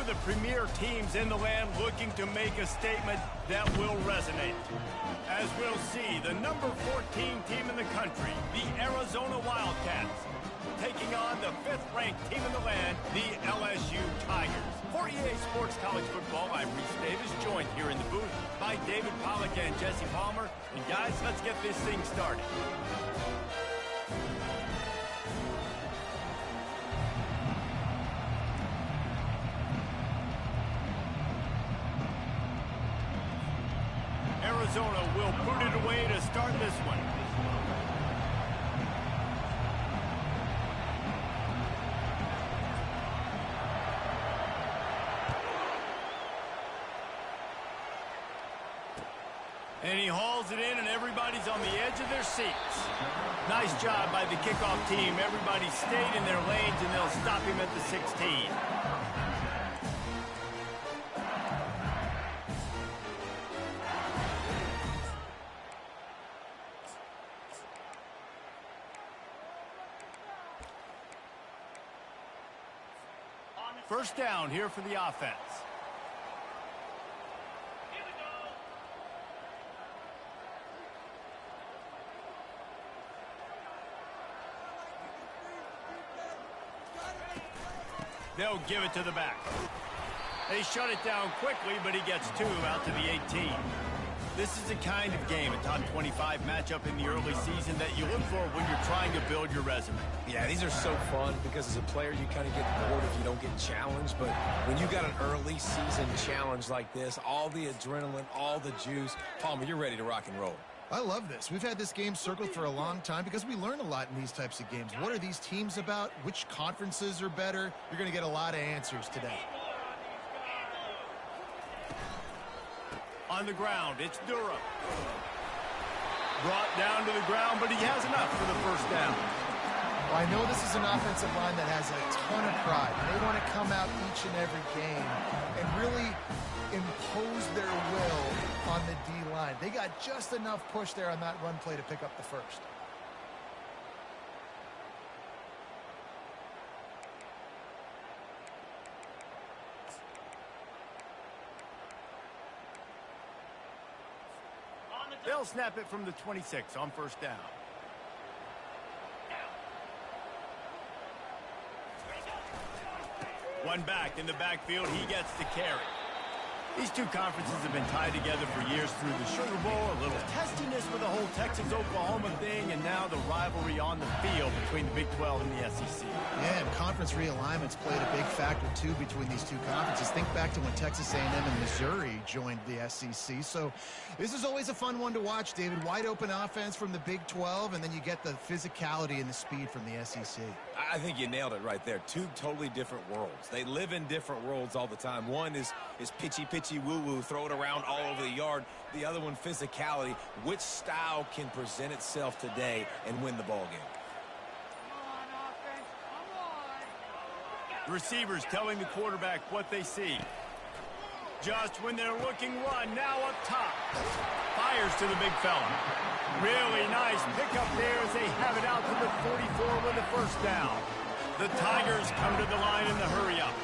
of the premier teams in the land looking to make a statement that will resonate. As we'll see, the number 14 team in the country, the Arizona Wildcats, taking on the 5th-ranked team in the land, the LSU Tigers. For EA Sports College Football, I'm Reese Davis, joined here in the booth by David Pollack and Jesse Palmer. And guys, let's get this thing started. Arizona will put it away to start this one. And he hauls it in, and everybody's on the edge of their seats. Nice job by the kickoff team. Everybody stayed in their lanes, and they'll stop him at the 16. First down here for the offense. They'll give it to the back. They shut it down quickly, but he gets 2 out to the 18. This is the kind of game, a top 25 matchup in the early season, that you look for when you're trying to build your resume. Yeah, these are so fun because as a player, you kind of get bored if you don't get challenged. But when you got an early season challenge like this, all the adrenaline, all the juice, Palmer, you're ready to rock and roll. I love this. We've had this game circled for a long time because we learn a lot in these types of games. What are these teams about? Which conferences are better? You're going to get a lot of answers today. On the ground, it's Durham. Brought down to the ground, but he has enough for the first down. Well, I know this is an offensive line that has a ton of pride. They want to come out each and every game and really impose their will on the D-line. They got just enough push there on that run play to pick up the first. They'll snap it from the 26 on first down. One back in the backfield, he gets the carry. These two conferences have been tied together for years through the Sugar Bowl, a little testiness with the whole Texas-Oklahoma thing, and now the rivalry on the field between the Big 12 and the SEC. Yeah, and conference realignments played a big factor, too, between these two conferences. Think back to when Texas A&M and Missouri joined the SEC. So this is always a fun one to watch, David. Wide open offense from the Big 12, and then you get the physicality and the speed from the SEC. I think you nailed it right there. Two totally different worlds. They live in different worlds all the time. One is pitchy woo-woo, throw it around all over the yard. The other one, physicality. Which style can present itself today and win the ball game? Receivers telling the quarterback what they see. Just when they're looking run, now up top. Fires to the big fella. Really nice pickup there as they have it out to the 44 with a first down. The Tigers come to the line in the hurry-up.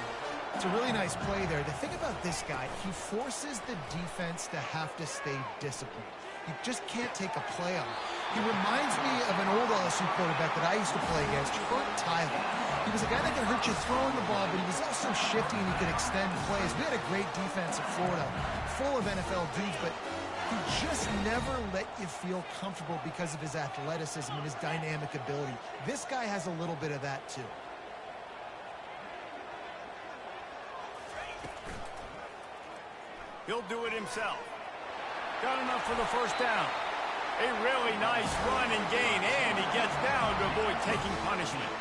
It's a really nice play there. The thing about this guy, he forces the defense to have to stay disciplined. You just can't take a play on him. He reminds me of an old LSU quarterback that I used to play against, Kurt Tyler. He was a guy that could hurt you throwing the ball, but he was also shifty and he could extend plays. We had a great defense at Florida, full of NFL dudes, but he just never let you feel comfortable because of his athleticism and his dynamic ability. This guy has a little bit of that, too. He'll do it himself. Got enough for the first down. A really nice run and gain, and he gets down to avoid taking punishment.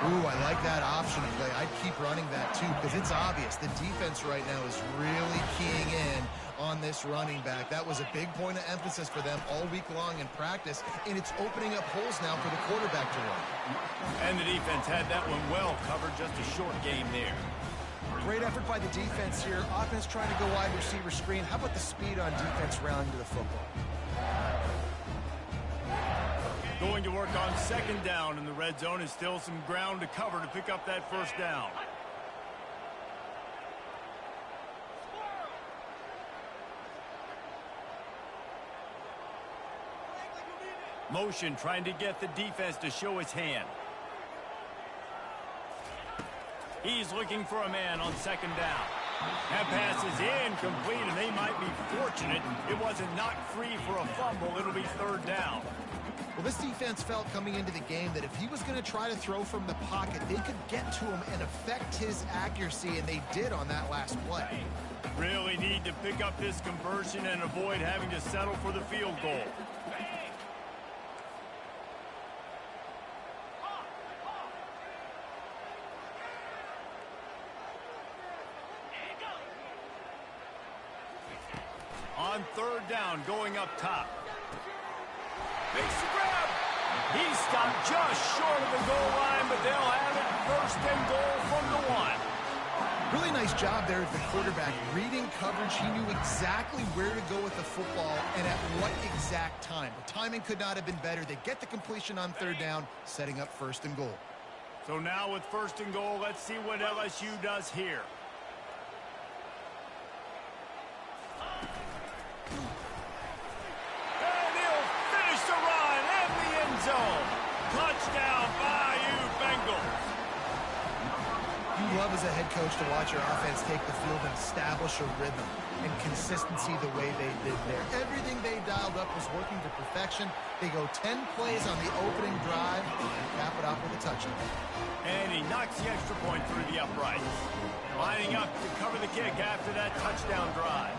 Ooh, I like that option play. I'd keep running that, too, because it's obvious. The defense right now is really keying in on this running back. That was a big point of emphasis for them all week long in practice, and it's opening up holes now for the quarterback to run. And the defense had that one well covered, just a short game there. Great effort by the defense here. Offense trying to go wide receiver screen. How about the speed on defense rounding to the football? Going to work on second down in the red zone. Is still some ground to cover to pick up that first down. Motion trying to get the defense to show his hand. He's looking for a man on second down. That pass is incomplete, and they might be fortunate it wasn't knocked free for a fumble. It'll be third down. Well, this defense felt coming into the game that if he was going to try to throw from the pocket, they could get to him and affect his accuracy, and they did on that last play. Really need to pick up this conversion and avoid having to settle for the field goal. On third down, going up top. Makes the grab. He stopped just short of the goal line, but they'll have it first and goal from the 1. Really nice job there at the quarterback. Reading coverage, he knew exactly where to go with the football and at what exact time. The timing could not have been better. They get the completion on third down, setting up first and goal. So now with first and goal, let's see what LSU does here. Touchdown, Bayou Bengals. You love as a head coach to watch your offense take the field and establish a rhythm and consistency the way they did there. Everything they dialed up was working to perfection. They go 10 plays on the opening drive and cap it off with a touchdown. And he knocks the extra point through the uprights. Lining up to cover the kick after that touchdown drive.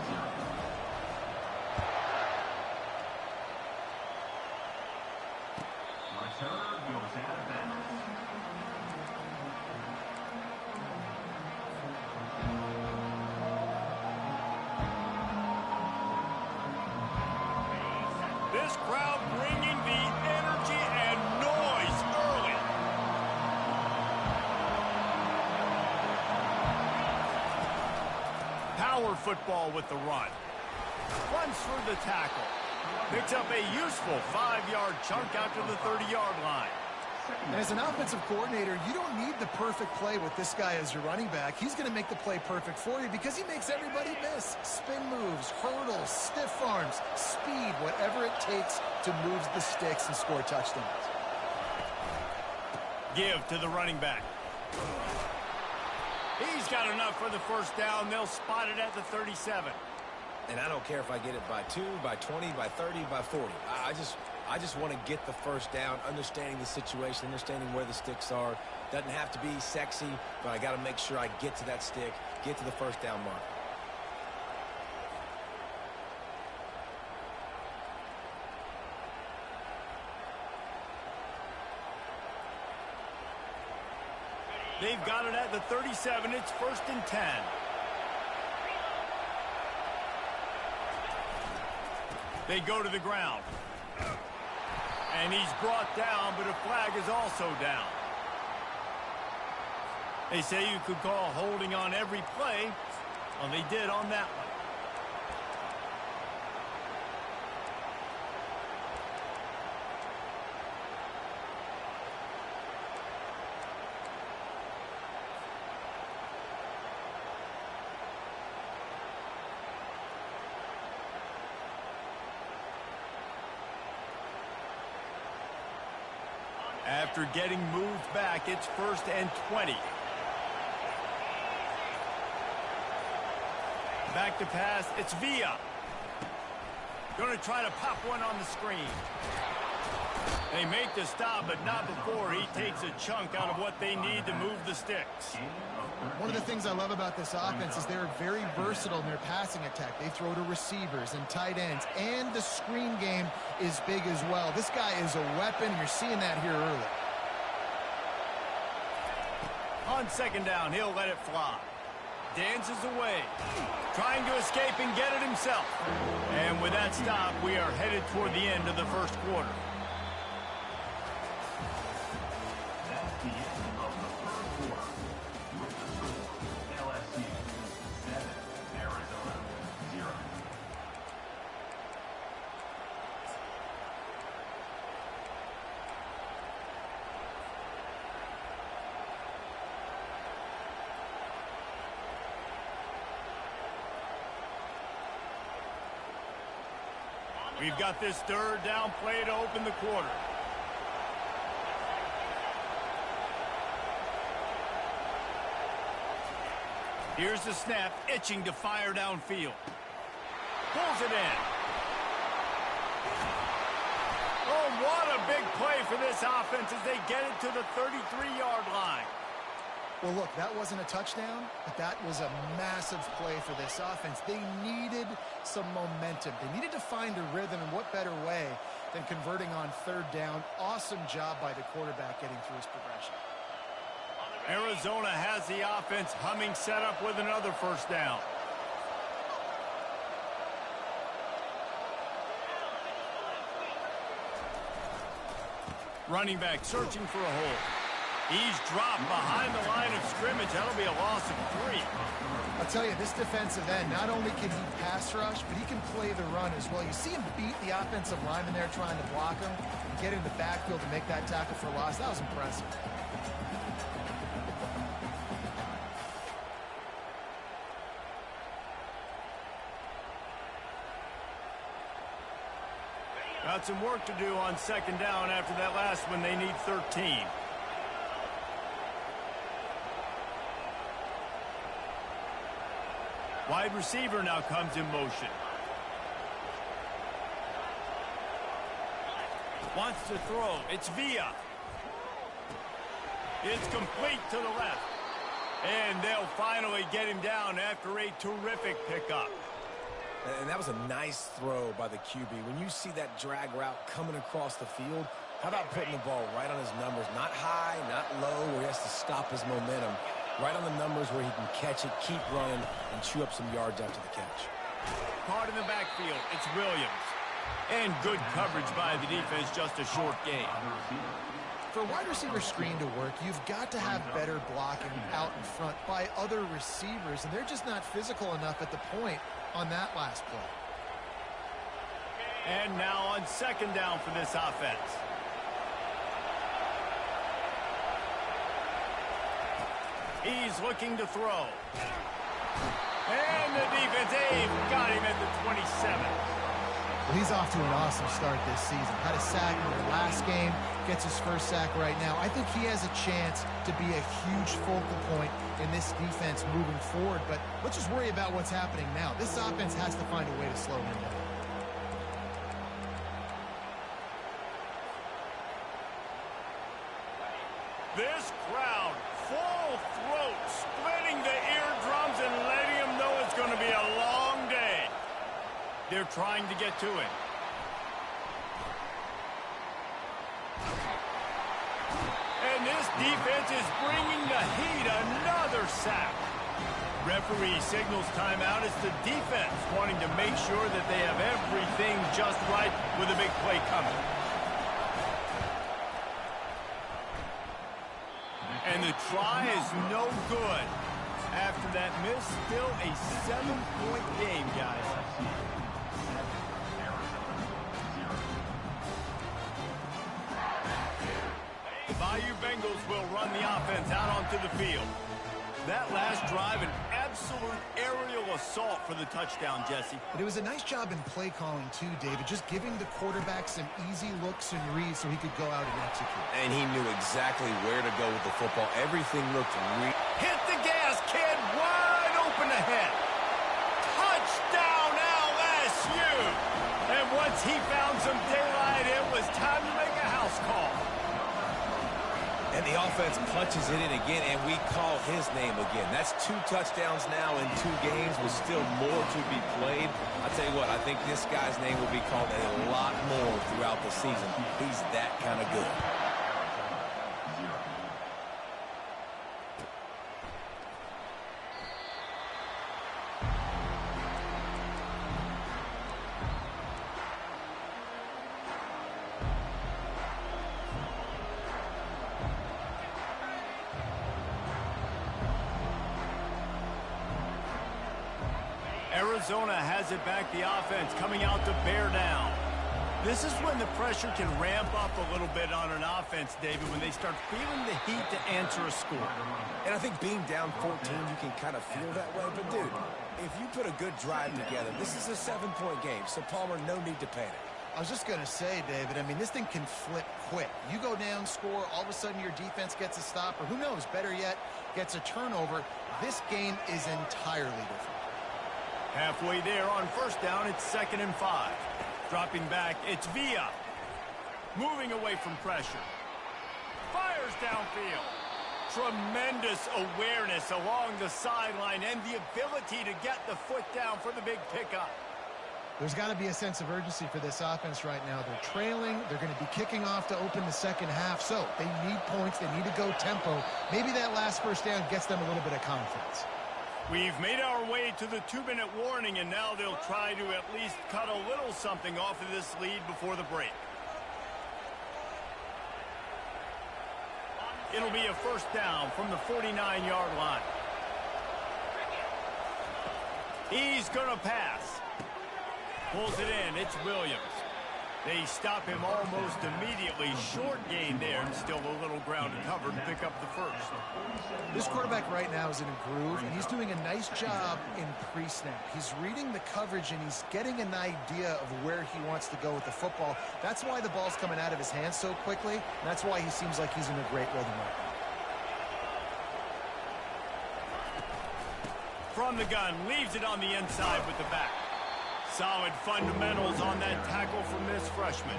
This crowd bringing the energy and noise early. Power football with the run. Runs through the tackle. Picks up a useful 5-yard chunk after the 30-yard line. And as an offensive coordinator, you don't need the perfect play with this guy as your running back. He's going to make the play perfect for you because he makes everybody miss. Spin moves, hurdles, stiff arms, speed, whatever it takes to move the sticks and score touchdowns. Give to the running back. He's got enough for the first down. They'll spot it at the 37. And I don't care if I get it by 2, by 20, by 30, by 40. I just want to get the first down, understanding the situation, understanding where the sticks are. Doesn't have to be sexy, but I got to make sure I get to that stick, get to the first down mark. They've got it at the 37. It's first and 10. They go to the ground. And he's brought down, but a flag is also down. They say you could call holding on every play. Well, they did on that one. After getting moved back, it's first and 20. Back to pass, it's Villa. Going to try to pop one on the screen. They make the stop, but not before he takes a chunk out of what they need to move the sticks. One of the things I love about this offense is they're very versatile in their passing attack. They throw to receivers and tight ends, and the screen game is big as well. This guy is a weapon. You're seeing that here early. On second down, he'll let it fly. Dances away, trying to escape and get it himself. And with that stop, we are headed toward the end of the first quarter. That's the end of the first quarter. With the score, LSU 7, Arizona 0. We've got this third down play to open the quarter. Here's the snap, itching to fire downfield. Pulls it in. Oh, what a big play for this offense as they get it to the 33-yard line. Well, look, that wasn't a touchdown, but that was a massive play for this offense. They needed some momentum. They needed to find a rhythm, and what better way than converting on third down. Awesome job by the quarterback getting through his progression. Arizona has the offense humming, set up with another first down. Running back searching for a hole. He's dropped behind the line of scrimmage. That'll be a loss of 3. I'll tell you, this defensive end, not only can he pass rush, but he can play the run as well. You see him beat the offensive lineman there trying to block him and get in the backfield to make that tackle for loss. That was impressive. Got some work to do on second down after that last one. They need 13. Wide receiver now comes in motion. Wants to throw. It's Villa. It's complete to the left. And they'll finally get him down after a terrific pickup. And that was a nice throw by the QB. When you see that drag route coming across the field, how about putting the ball right on his numbers? Not high, not low, where he has to stop his momentum. Right on the numbers where he can catch it, keep running, and chew up some yards after the catch. Caught in the backfield, it's Williams. And good coverage by the defense, just a short gain. For a wide receiver screen to work, you've got to have better blocking out in front by other receivers, and they're just not physical enough at the point on that last play. And now on second down for this offense. He's looking to throw. And the defense, they've got him at the 27. Well, he's off to an awesome start this season. Had a sack in the last game, gets his first sack right now. I think he has a chance to be a huge focal point in this defense moving forward. But let's just worry about what's happening now. This offense has to find a way to slow him down. This crowd, full throat, splitting the eardrums and letting him know it's going to be a long day. They're trying to get to him. And this defense is bringing the heat. Another sack. Referee signals timeout. It's the defense wanting to make sure that they have everything just right with a big play coming. And the try is no good. After that miss, still a 7-point game, guys. The Bayou Bengals will run the offense out onto the field. That last drive, an absolute aerial assault for the touchdown, Jesse. But it was a nice job in play calling too, David, just giving the quarterback some easy looks and reads so he could go out and execute. And he knew exactly where to go with the football. Everything looked Hit the gas, kid. Wide open ahead. Touchdown, LSU. And once he found some daylight, it was time to make a house call. And the offense clutches it in again, and we call his name again. That's 2 touchdowns now in 2 games with still more to be played. I'll tell you what, I think this guy's name will be called a lot more throughout the season. He's that kind of good. Arizona has it back, the offense coming out to bear down. This is when the pressure can ramp up a little bit on an offense, David, when they start feeling the heat to answer a score. And I think being down 14, you can kind of feel that way. But, dude, if you put a good drive together, this is a 7-point game, so Palmer, no need to panic. I was just going to say, David, I mean, this thing can flip quick. You go down, score, all of a sudden your defense gets a stop, or who knows, better yet, gets a turnover. This game is entirely different. Halfway there on first down, it's 2nd and 5. Dropping back, it's Villa. Moving away from pressure. Fires downfield. Tremendous awareness along the sideline and the ability to get the foot down for the big pickup. There's got to be a sense of urgency for this offense right now. They're trailing. They're going to be kicking off to open the second half. So they need points. They need to go tempo. Maybe that last first down gets them a little bit of confidence. We've made our way to the 2-minute warning, and now they'll try to at least cut a little something off of this lead before the break. It'll be a first down from the 49-yard line. He's going to pass. Pulls it in. It's Williams. They stop him almost immediately. Short gain there, and still a little ground to cover to pick up the first. This quarterback right now is in a groove, and he's doing a nice job in pre-snap. He's reading the coverage, and he's getting an idea of where he wants to go with the football. That's why the ball's coming out of his hands so quickly, and that's why he seems like he's in a great rhythm right now. From the gun, leaves it on the inside with the back. Solid fundamentals on that tackle from this freshman.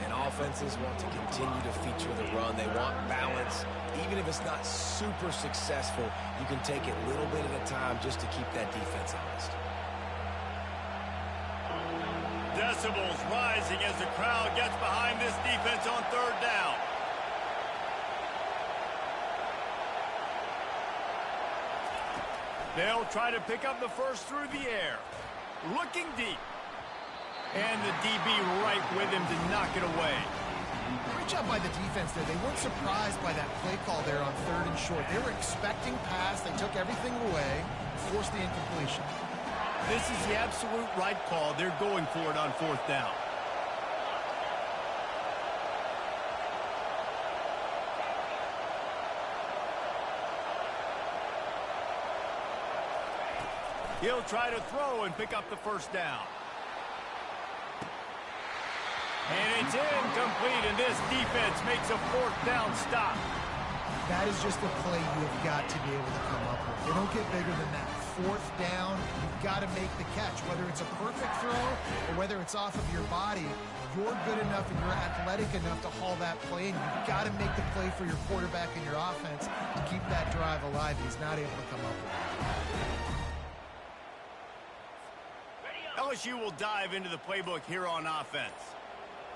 And offenses want to continue to feature the run. They want balance. Even if it's not super successful, you can take it a little bit at a time just to keep that defense honest. Decibels rising as the crowd gets behind this defense on third down. They'll try to pick up the first through the air. Looking deep. And the DB right with him to knock it away. Great job by the defense there. They weren't surprised by that play call there on 3rd and short. They were expecting pass. They took everything away, forced the incompletion. This is the absolute right call. They're going for it on 4th down. He'll try to throw and pick up the first down. And it's incomplete, and this defense makes a 4th down stop. That is just a play you've got to be able to come up with. They don't get bigger than that. 4th down, you've got to make the catch. Whether it's a perfect throw or whether it's off of your body, you're good enough and you're athletic enough to haul that play, and you've got to make the play for your quarterback and your offense to keep that drive alive. He's not able to come up with it. LSU will dive into the playbook here on offense.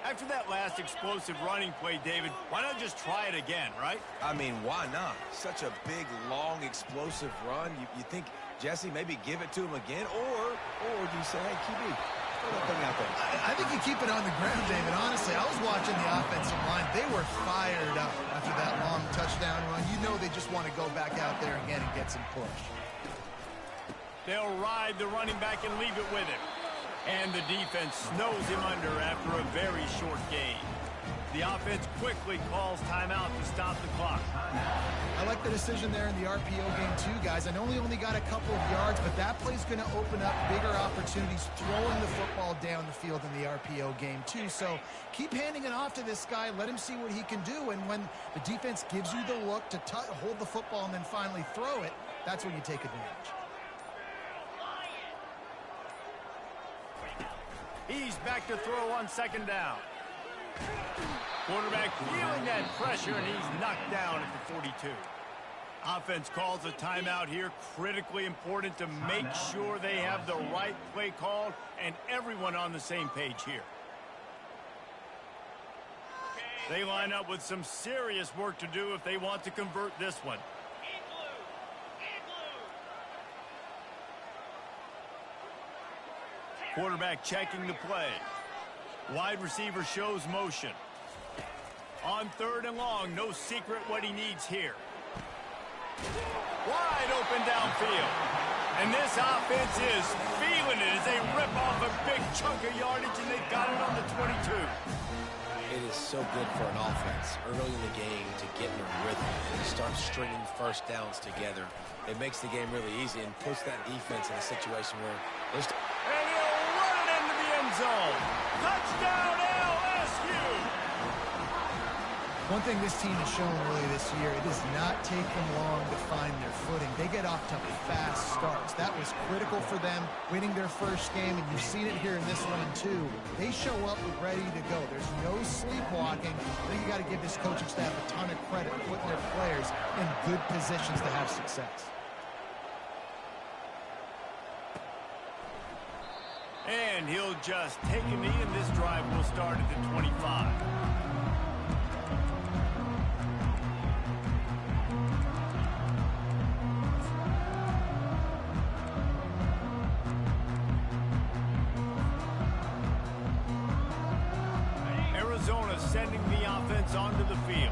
After that last explosive running play, David, why not just try it again, right? I mean, why not? Such a big, long, explosive run. You think, Jesse, maybe give it to him again? Or do you say, hey, QB, throw that thing out there? I think you keep it on the ground, David. Honestly, I was watching the offensive line. They were fired up after that long touchdown run. You know they just want to go back out there again and get some push. They'll ride the running back and leave it with him. And the defense snows him under after a very short gain. The offense quickly calls timeout to stop the clock. I like the decision there in the RPO game too, guys. I know he only got a couple of yards, but that play's going to open up bigger opportunities throwing the football down the field in the RPO game too. So keep handing it off to this guy. Let him see what he can do. And when the defense gives you the look to hold the football and then finally throw it, that's when you take advantage. He's back to throw on 2nd down. Quarterback feeling that pressure, and he's knocked down at the 42. Offense calls a timeout here. Critically important to make sure they have the right play called and everyone on the same page here. They line up with some serious work to do if they want to convert this one. Quarterback checking the play. Wide receiver shows motion. On 3rd and long, no secret what he needs here. Wide open downfield. And this offense is feeling it as they rip off a big chunk of yardage, and they've got it on the 22. It is so good for an offense early in the game to get in a rhythm and start stringing first downs together. It makes the game really easy and puts that defense in a situation where there's... And he'll run it into the end zone. Touchdown, LSU! One thing this team has shown really this year, it does not take them long to find their footing. They get off to fast starts. That was critical for them winning their first game, and you've seen it here in this one too. They show up ready to go. There's no sleepwalking. I think you got to give this coaching staff a ton of credit for putting their players in good positions to have success. And he'll just take a knee, and this drive will start at the 25. Arizona sending the offense onto the field.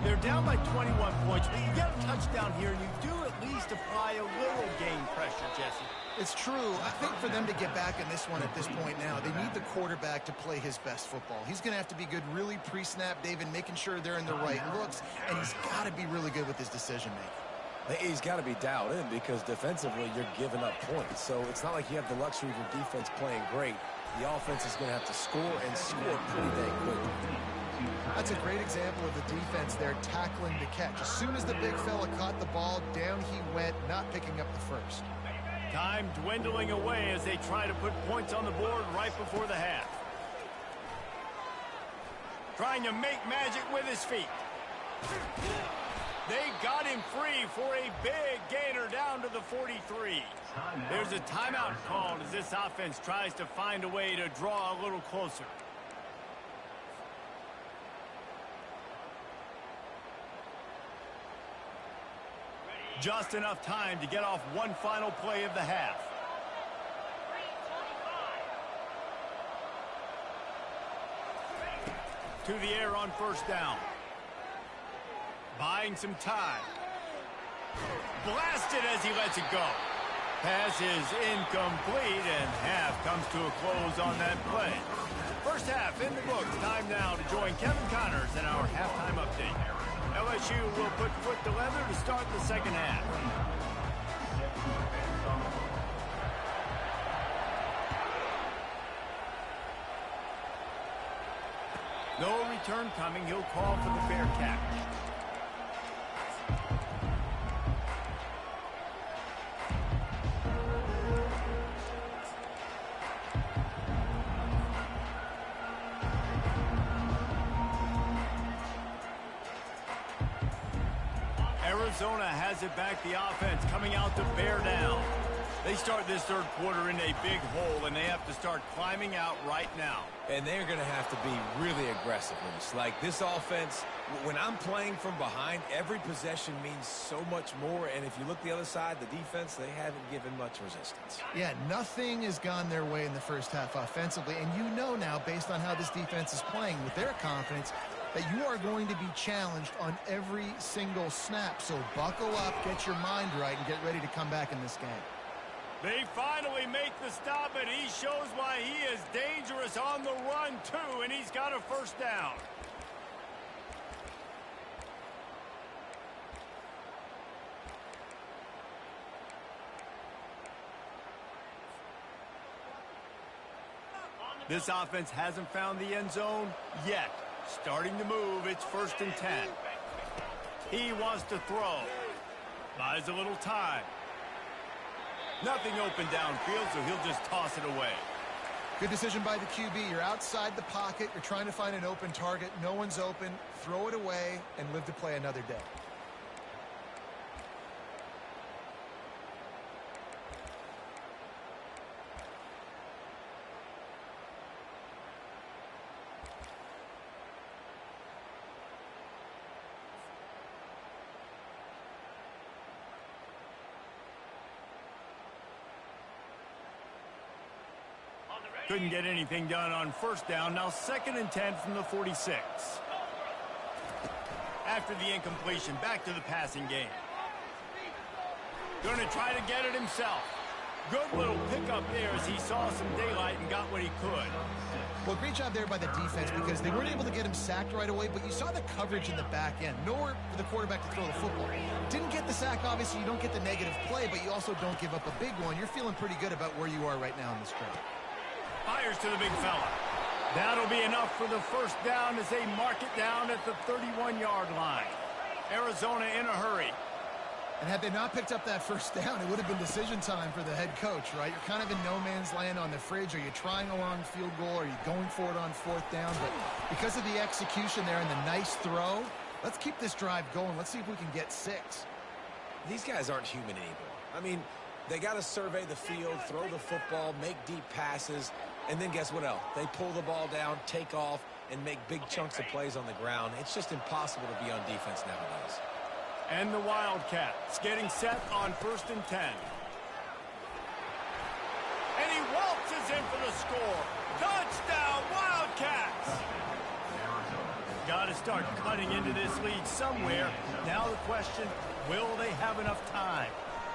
They're down by 21 points, but you get a touchdown here, and you do at least apply a little game pressure, Jesse. It's true. I think for them to get back in this one at this point now, they need the quarterback to play his best football. He's going to have to be good really pre-snap, David, making sure they're in the right looks, and he's got to be really good with his decision-making. He's got to be dialed in because defensively you're giving up points. So it's not like you have the luxury of your defense playing great. The offense is going to have to score and score pretty dang quickly. That's a great example of the defense there tackling the catch. As soon as the big fella caught the ball, down he went, not picking up the first. Time dwindling away as they try to put points on the board right before the half. Trying to make magic with his feet. They got him free for a big gainer down to the 43. There's a timeout called as this offense tries to find a way to draw a little closer. Just enough time to get off one final play of the half. To the air on first down. Buying some time. Blasted as he lets it go. Pass is incomplete, and half comes to a close on that play. First half in the books. Time now to join Kevin Connors in our halftime update. LSU will put foot to leather to start the second half. No return coming. He'll call for the fair catch. Arizona has it back, the offense coming out to bear down. They start this third quarter in a big hole, and they have to start climbing out right now. And they're going to have to be really aggressive with this. Like this offense, when I'm playing from behind, every possession means so much more. And if you look the other side, the defense, they haven't given much resistance. Yeah, nothing has gone their way in the first half offensively. And you know now, based on how this defense is playing with their confidence, that you are going to be challenged on every single snap. So buckle up, get your mind right, and get ready to come back in this game. They finally make the stop, and he shows why he is dangerous on the run, too, and he's got a first down. This offense hasn't found the end zone yet. Starting to move, it's 1st and 10. He wants to throw. Buys a little time. Nothing open downfield, so he'll just toss it away. Good decision by the QB. You're outside the pocket. You're trying to find an open target. No one's open. Throw it away and live to play another day. Couldn't get anything done on first down. Now 2nd and 10 from the 46. After the incompletion, back to the passing game. Going to try to get it himself. Good little pickup there as he saw some daylight and got what he could. Well, great job there by the defense because they weren't able to get him sacked right away, but you saw the coverage in the back end. Nowhere for the quarterback to throw the football. Didn't get the sack, obviously. You don't get the negative play, but you also don't give up a big one. You're feeling pretty good about where you are right now in this trade. Fires to the big fella. That'll be enough for the first down as they mark it down at the 31-yard line. Arizona in a hurry. And had they not picked up that first down, it would have been decision time for the head coach, right? You're kind of in no man's land on the fridge. Are you trying a long field goal? Are you going for it on fourth down? But because of the execution there and the nice throw, let's keep this drive going. Let's see if we can get 6. These guys aren't human anymore. I mean, they got to survey the field, throw the football, make deep passes, and then guess what else? They pull the ball down, take off, and make big chunks of plays on the ground. It's just impossible to be on defense nowadays. And the Wildcats getting set on 1st and 10. And he waltzes in for the score. Touchdown, Wildcats! Got to start cutting into this lead somewhere. Now the question, will they have enough time?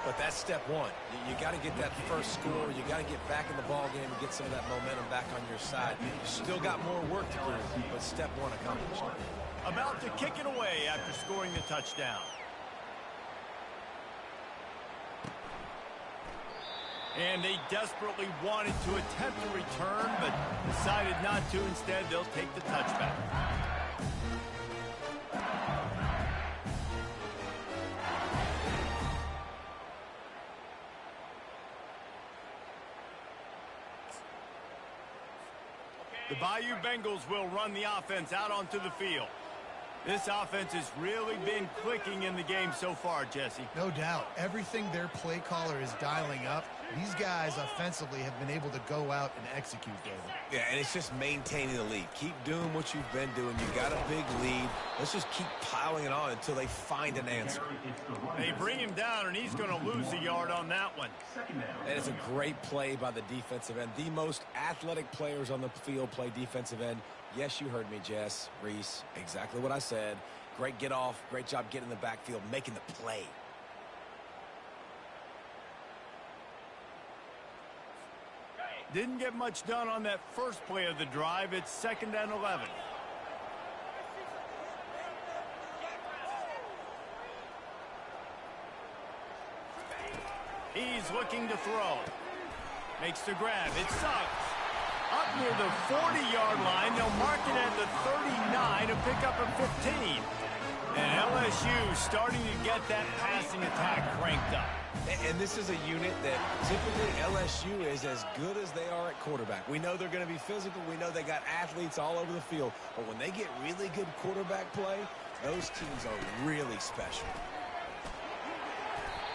But that's step one. You got to get that first score. You got to get back in the ball game and get some of that momentum back on your side. You still got more work to do, but step one accomplished. About to kick it away after scoring the touchdown. And they desperately wanted to attempt a return, but decided not to. Instead, they'll take the touchback. The Bayou Bengals will run the offense out onto the field. This offense has really been clicking in the game so far, Jesse. No doubt. Everything their play caller is dialing up, these guys offensively have been able to go out and execute, David. Yeah, and it's just maintaining the lead. Keep doing what you've been doing. You got a big lead. Let's just keep piling it on until they find an answer. They bring him down, and he's going to lose a yard on that one. And it's a great play by the defensive end. The most athletic players on the field play defensive end. Yes, you heard me, Jess, Reese. Exactly what I said. Great get off. Great job getting in the backfield, making the play. Didn't get much done on that first play of the drive. It's 2nd and 11. He's looking to throw. Makes the grab. It sucks. Up near the 40-yard line. They'll mark it at the 39 and pick up a 15. And LSU starting to get that passing attack cranked up. And this is a unit that typically LSU is as good as they are at quarterback. We know they're going to be physical. We know they got athletes all over the field. But when they get really good quarterback play, those teams are really special.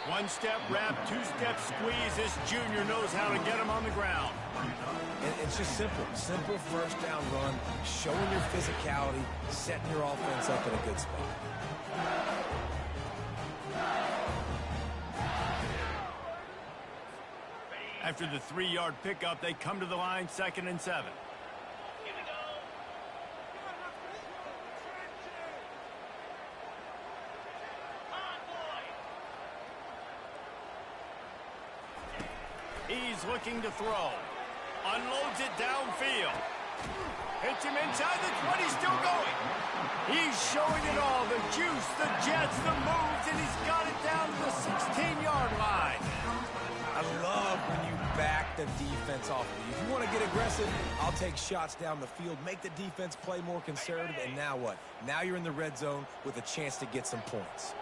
One-step wrap, two-step squeeze. This junior knows how to get him on the ground. And it's just simple. Simple first down run, showing your physicality, setting your offense up in a good spot. After the 3-yard pickup, they come to the line, 2nd and 7. He's looking to throw. Unloads it downfield. Hits him inside the 20, still going. He's showing it all, the juice, the jets, the moves, and he's got it down to the 16-yard line. I love when you back the defense off of you. If you want to get aggressive, I'll take shots down the field, make the defense play more conservative, and now what? Now you're in the red zone with a chance to get some points.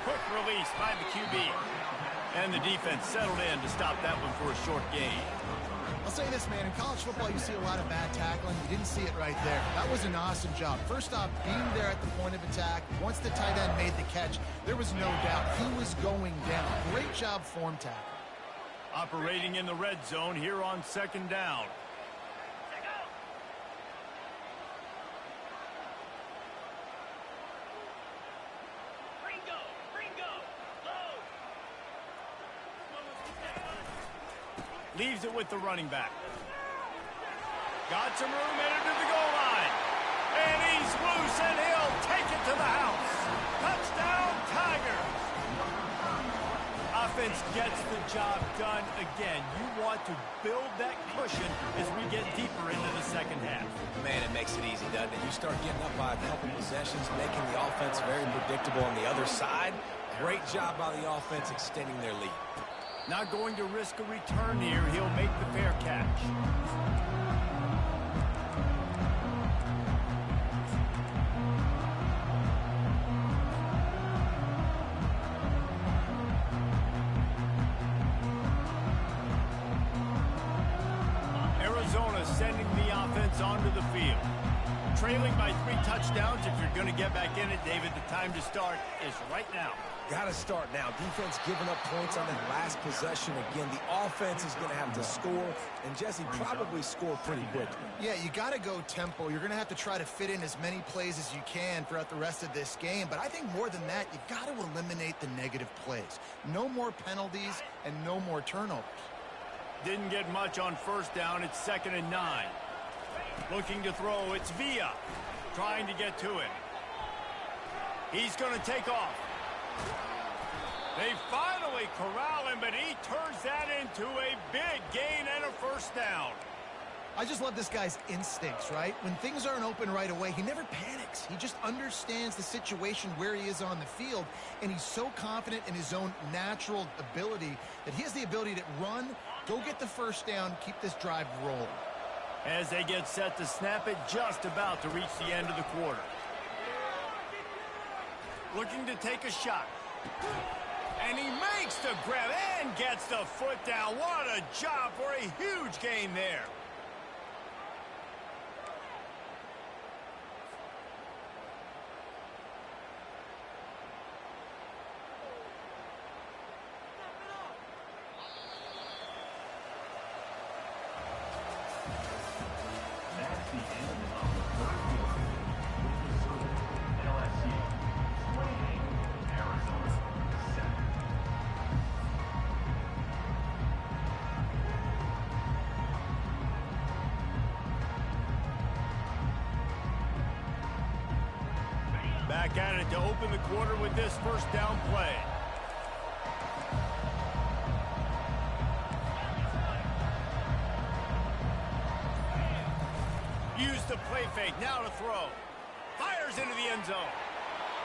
Quick release by the QB. And the defense settled in to stop that one for a short gain. I'll say this, man. In college football, you see a lot of bad tackling. You didn't see it right there. That was an awesome job. First off, being there at the point of attack. Once the tight end made the catch, there was no doubt he was going down. Great job form tackle. Operating in the red zone here on 2nd down. Leaves it with the running back. Got some room, headed to the goal line. And he's loose, and he'll take it to the house. Touchdown, Tigers. Offense gets the job done again. You want to build that cushion as we get deeper into the second half. Man, it makes it easy, doesn't it? You start getting up by a couple possessions, making the offense very predictable on the other side. Great job by the offense extending their lead. Not going to risk a return here. He'll make the fair catch. Arizona sending the offense onto the field. Trailing by 3 touchdowns. If you're going to get back in it, David, the time to start is right now. Got to start now. Defense giving up points on that last possession. Again, the offense is going to have to score, and Jesse probably score pretty quickly. Yeah, you got to go tempo. You're going to have to try to fit in as many plays as you can throughout the rest of this game. But I think more than that, you got to eliminate the negative plays. No more penalties and no more turnovers. Didn't get much on first down. It's 2nd and 9. Looking to throw. It's Villa trying to get to him. He's going to take off. They finally corral him, but he turns that into a big gain and a first down. I just love this guy's instincts, right? When things aren't open right away, he never panics. He just understands the situation where he is on the field, and he's so confident in his own natural ability that he has the ability to run, go get the first down, keep this drive rolling. As they get set to snap it, just about to reach the end of the quarter. Looking to take a shot. And he makes the grab and gets the foot down. What a job for a huge gain there. That's the end of the third quarter. Zona LSU 28, Arizona 7. Back at it to open the quarter with this first down play. Use the play fake, now to throw. Fires into the end zone.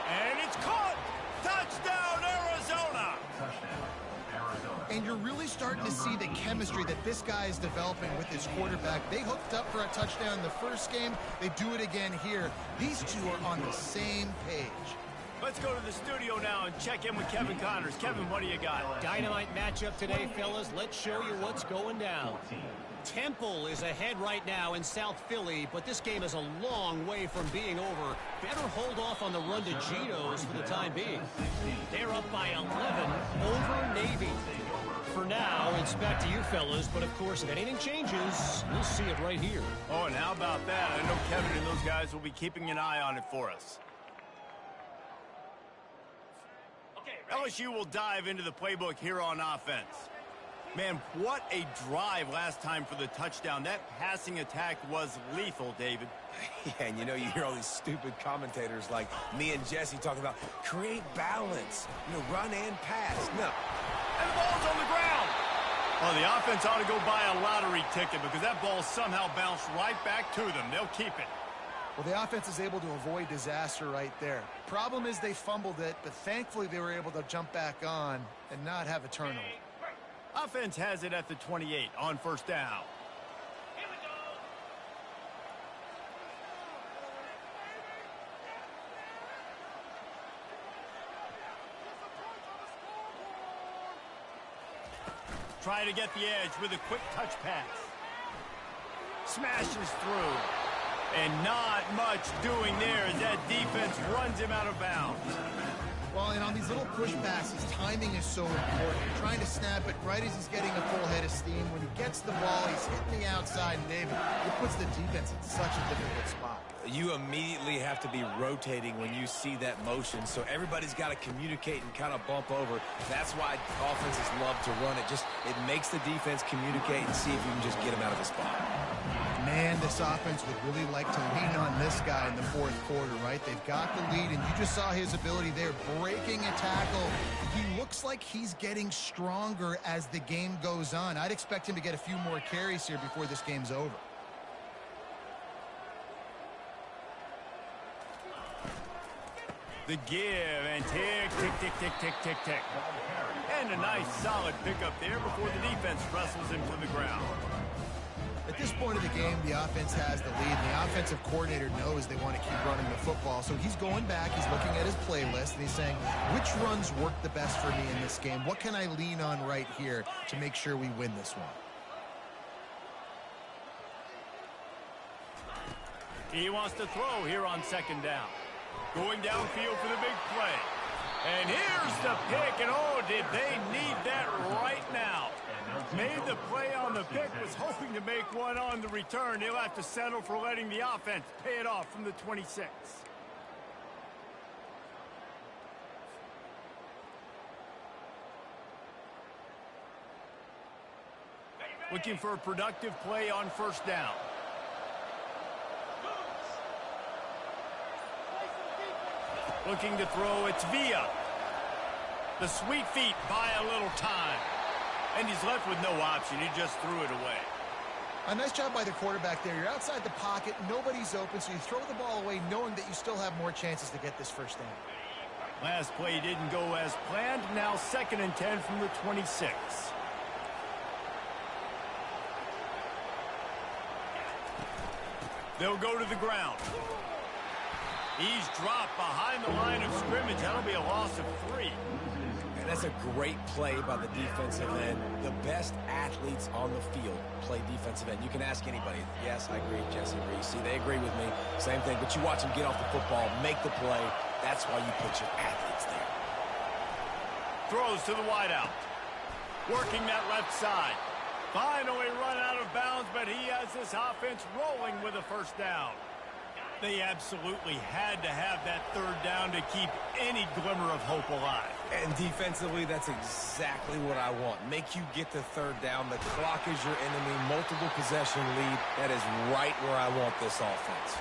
And it's caught! Touchdown, Arizona! Touchdown, Arizona. And you're really starting to see the chemistry that this guy is developing with his quarterback. They hooked up for a touchdown in the first game. They do it again here. These two are on the same page. Let's go to the studio now and check in with Kevin Connors. Kevin, what do you got? Dynamite matchup today, fellas. Let's show you what's going down. Temple is ahead right now in South Philly, but this game is a long way from being over. Better hold off on the run to Geno's for the time being. They're up by 11 over Navy. For now, it's back to you fellas, but of course, if anything changes, we'll see it right here. Oh, and how about that? I know Kevin and those guys will be keeping an eye on it for us. LSU will dive into the playbook here on offense. Man, what a drive last time for the touchdown. That passing attack was lethal, David. Yeah, and you know, you hear all these stupid commentators like me and Jesse talking about create balance, run and pass. No. And the ball's on the ground. Well, the offense ought to go buy a lottery ticket because that ball somehow bounced right back to them. They'll keep it. Well, the offense is able to avoid disaster right there. Problem is they fumbled it, but thankfully they were able to jump back on and not have a turnover. Offense has it at the 28 on first down. Try to get the edge with a quick touch pass. Smashes through. And not much doing there as that defense runs him out of bounds. Well, and on these little push passes, timing is so important. You're trying to snap it right as he's getting a full head of steam. When he gets the ball, he's hitting the outside, and David, it puts the defense in such a difficult spot. You immediately have to be rotating when you see that motion, so everybody's got to communicate and kind of bump over. That's why offenses love to run it. It makes the defense communicate and see if you can just get him out of the spot. Man, this offense would really like to lean on this guy in the fourth quarter, right? They've got the lead, and you just saw his ability there, breaking a tackle. He looks like he's getting stronger as the game goes on. I'd expect him to get a few more carries here before this game's over. The give and take Tick, tick, tick, tick, tick, tick. And a nice solid pickup there before the defense wrestles him to the ground. At this point of the game, the offense has the lead, and the offensive coordinator knows they want to keep running the football. So he's going back, he's looking at his playlist, and he's saying, which runs work the best for me in this game? What can I lean on right here to make sure we win this one? He wants to throw here on second down. Going downfield for the big play. And here's the pick, and oh, did they need that right now. Made the play on the pick, was hoping to make one on the return. He'll have to settle for letting the offense pay it off from the 26. Looking for a productive play on first down. Looking to throw, it's Villa. The sweet feet buy a little time. And he's left with no option. He just threw it away. A nice job by the quarterback there. You're outside the pocket, nobody's open, so you throw the ball away knowing that you still have more chances to get this first down. Last play didn't go as planned. Now 2nd and 10 from the 26. They'll go to the ground. He's dropped behind the line of scrimmage. That'll be a loss of 3. And that's a great play by the defensive end. The best athletes on the field play defensive end. You can ask anybody. Yes, I agree. Jesse agrees. See, they agree with me. Same thing. But you watch them get off the football, make the play. That's why you put your athletes there. Throws to the wideout. Working that left side. Finally run out of bounds, but he has this offense rolling with a first down. They absolutely had to have that third down to keep any glimmer of hope alive. And defensively, that's exactly what I want. Make you get the third down. The clock is your enemy. Multiple possession lead. That is right where I want this offense.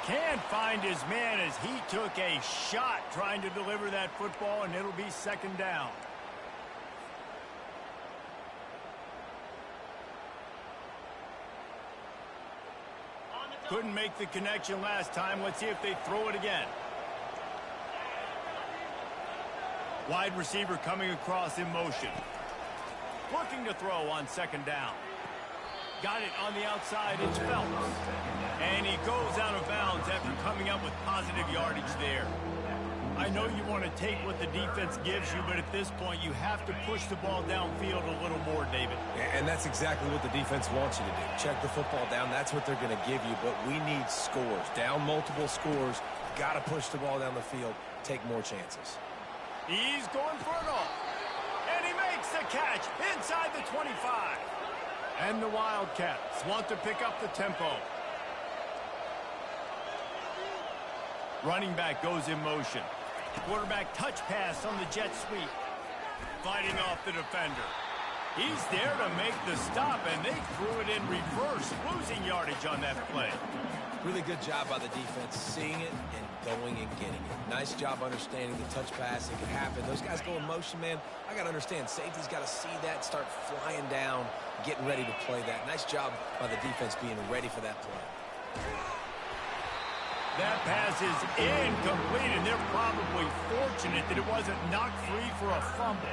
Can't find his man as he took a shot trying to deliver that football, and it'll be 2nd down. Couldn't make the connection last time. Let's see if they throw it again. Wide receiver coming across in motion. Looking to throw on 2nd down. Got it on the outside. It's Phelps. And he goes out of bounds after coming up with positive yardage there. I know you want to take what the defense gives you, but at this point you have to push the ball downfield a little more, David. And that's exactly what the defense wants you to do. Check the football down. That's what they're going to give you, but we need scores. Down multiple scores. Got to push the ball down the field. Take more chances. He's going for it all. And he makes the catch inside the 25. And the Wildcats want to pick up the tempo. Running back goes in motion. Quarterback touch pass on the jet sweep. Fighting off the defender. He's there to make the stop, and they threw it in reverse, losing yardage on that play. Really good job by the defense, seeing it and going and getting it. Nice job understanding the touch pass. It can happen. Those guys go in motion, man. I got to understand. Safety's got to see that, start flying down, getting ready to play that. Nice job by the defense being ready for that play. That pass is incomplete, and they're probably fortunate that it wasn't knocked free for a fumble.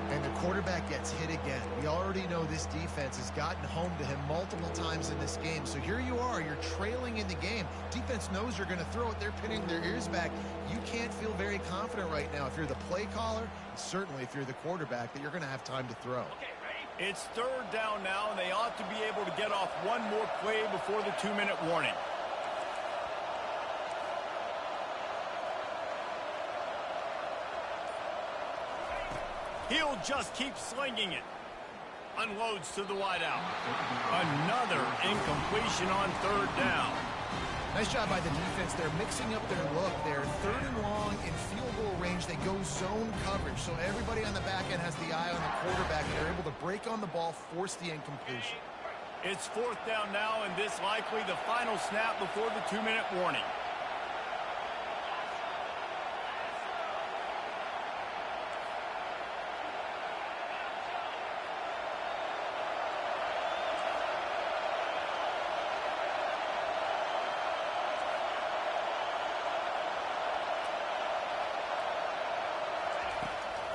And the quarterback gets hit again. We already know this defense has gotten home to him multiple times in this game. So here you are, you're trailing in the game. Defense knows you're going to throw it. They're pinning their ears back. You can't feel very confident right now if you're the play caller, and certainly if you're the quarterback, that you're going to have time to throw. It's 3rd down now, and they ought to be able to get off one more play before the 2-minute warning. He'll just keep slinging it. Unloads to the wideout. Another incompletion on 3rd down. Nice job by the defense. They're mixing up their look. They're 3rd and long in field goal range. They go zone coverage. So everybody on the back end has the eye on the quarterback, and they're able to break on the ball, force the incompletion. It's 4th down now, and this likely the final snap before the 2-minute warning.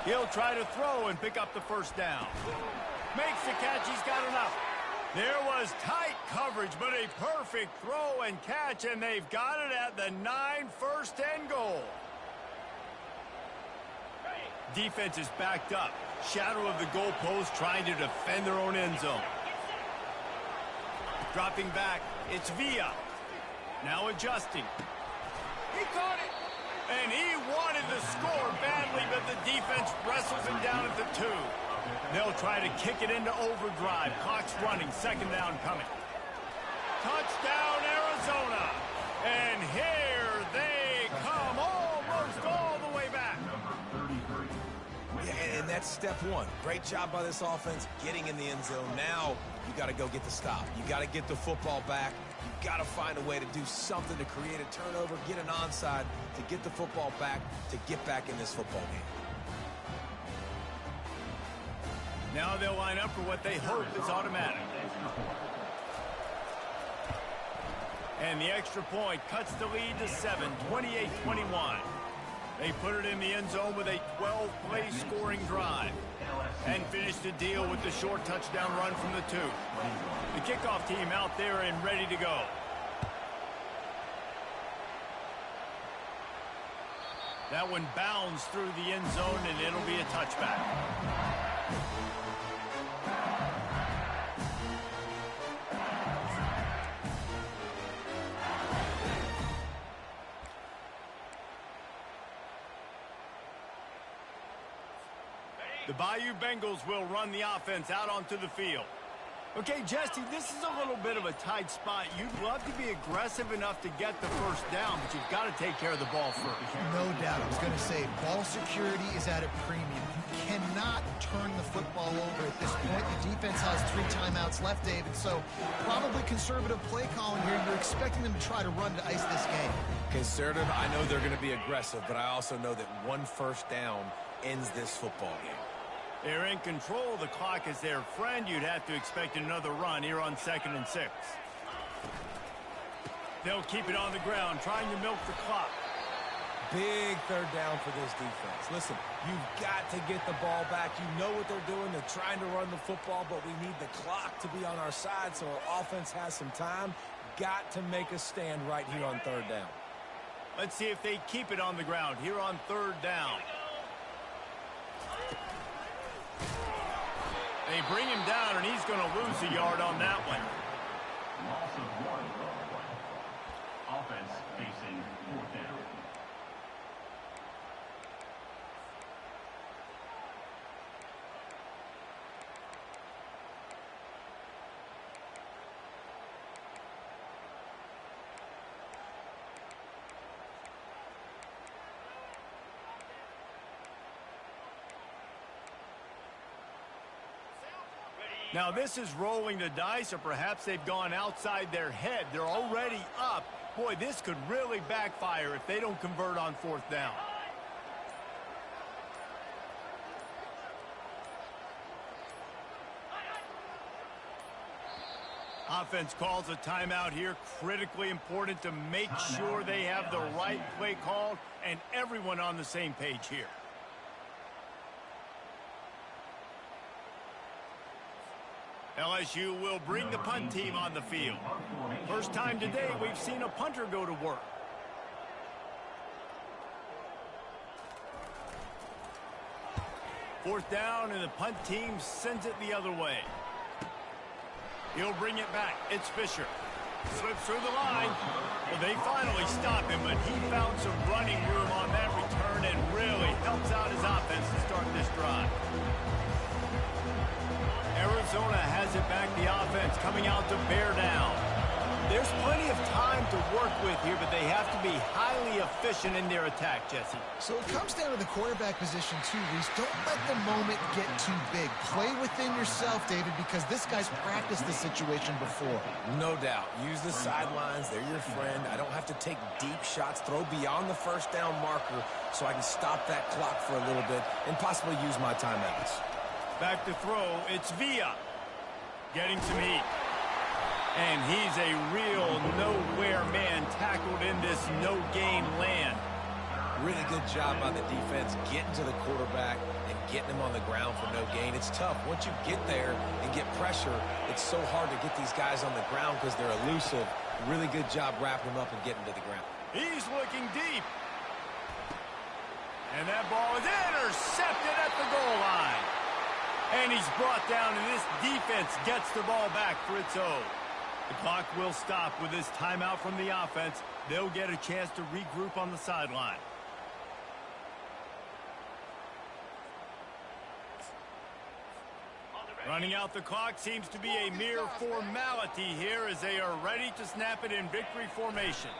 He'll try to throw and pick up the first down. Makes the catch. He's got enough. There was tight coverage, but a perfect throw and catch, and they've got it at the 9, first and goal. Defense is backed up. Shadow of the goalpost, trying to defend their own end zone. Dropping back, it's Villa. Now adjusting. He caught it. And he wanted to score badly, but the defense wrestles him down at the 2. They'll try to kick it into overdrive. Clock's running. Second down coming. Touchdown, Arizona. And here they come, almost all the way back. Yeah, and that's step one. Great job by this offense getting in the end zone. Now you got to go get the stop. You got to get the football back. You got to find a way to do something to create a turnover, get an onside, to get the football back, to get back in this football game. Now they'll line up for what they hope is automatic. And the extra point cuts the lead to 7, 28-21. They put it in the end zone with a 12-play scoring drive and finish the deal with the short touchdown run from the 2. The kickoff team out there and ready to go. That one bounds through the end zone, and it'll be a touchback. The Bayou Bengals will run the offense out onto the field. Okay, Jesse, this is a little bit of a tight spot. You'd love to be aggressive enough to get the first down, but you've got to take care of the ball first. No doubt. I was going to say, ball security is at a premium. You cannot turn the football over at this point. The defense has 3 timeouts left, David, so probably conservative play calling here. You're expecting them to try to run to ice this game. Conservative, I know they're going to be aggressive, but I also know that 1 first down ends this football game. They're in control. The clock is their friend. You'd have to expect another run here on 2nd and 6. They'll keep it on the ground, trying to milk the clock. Big third down for this defense. Listen, you've got to get the ball back. You know what they're doing. They're trying to run the football, but we need the clock to be on our side so our offense has some time. Got to make a stand right here on 3rd down. Let's see if they keep it on the ground here on 3rd down. They bring him down, and he's going to lose a yard on that one. Loss of 1. Offense facing 4th down. Now, this is rolling the dice, or perhaps they've gone outside their head. They're already up. Boy, this could really backfire if they don't convert on 4th down. Offense calls a timeout here. Critically important to make sure they have the right play called and everyone on the same page here. LSU will bring the punt team on the field. First time today we've seen a punter go to work. Fourth down, and the punt team sends it the other way. He'll bring it back. It's Fisher. Slips through the line. Well, they finally stop him, but he found some running room on that return and really helps out his offense to start this drive. Arizona has it back, the offense coming out to bear down. There's plenty of time to work with here, but they have to be highly efficient in their attack, Jesse. So it comes down to the quarterback position, too, Reese. Don't let the moment get too big. Play within yourself, David, because this guy's practiced this situation before. No doubt. Use the sidelines. They're your friend. I don't have to take deep shots. Throw beyond the first down marker so I can stop that clock for a little bit and possibly use my timeouts. Back to throw, it's Villa. Getting some heat. And he's a real nowhere man tackled in this no-gain land. Really good job by the defense getting to the quarterback and getting them on the ground for no gain. It's tough. Once you get there and get pressure, it's so hard to get these guys on the ground because they're elusive. Really good job wrapping them up and getting to the ground. He's looking deep. And that ball is intercepted at the goal line. And he's brought down, and this defense gets the ball back for its own. The clock will stop with this timeout from the offense. They'll get a chance to regroup on the sideline. Running out the clock seems to be a mere formality here as they are ready to snap it in victory formation.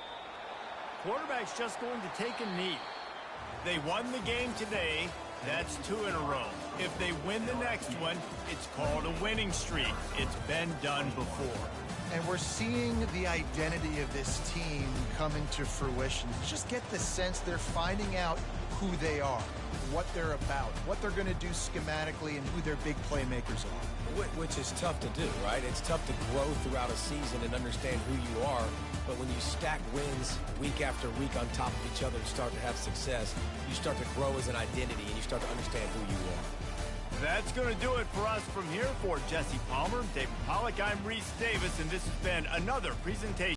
Quarterback's just going to take a knee. They won the game today. That's 2 in a row. If they win the next one, it's called a winning streak. It's been done before. And we're seeing the identity of this team come into fruition. Just get the sense they're finding out who they are, what they're about, what they're going to do schematically, and who their big playmakers are. Which is tough to do, right? It's tough to grow throughout a season and understand who you are. But when you stack wins week after week on top of each other and start to have success, you start to grow as an identity and you start to understand who you are. That's going to do it for us from here. For Jesse Palmer, David Pollack, I'm Reese Davis, and this has been another presentation.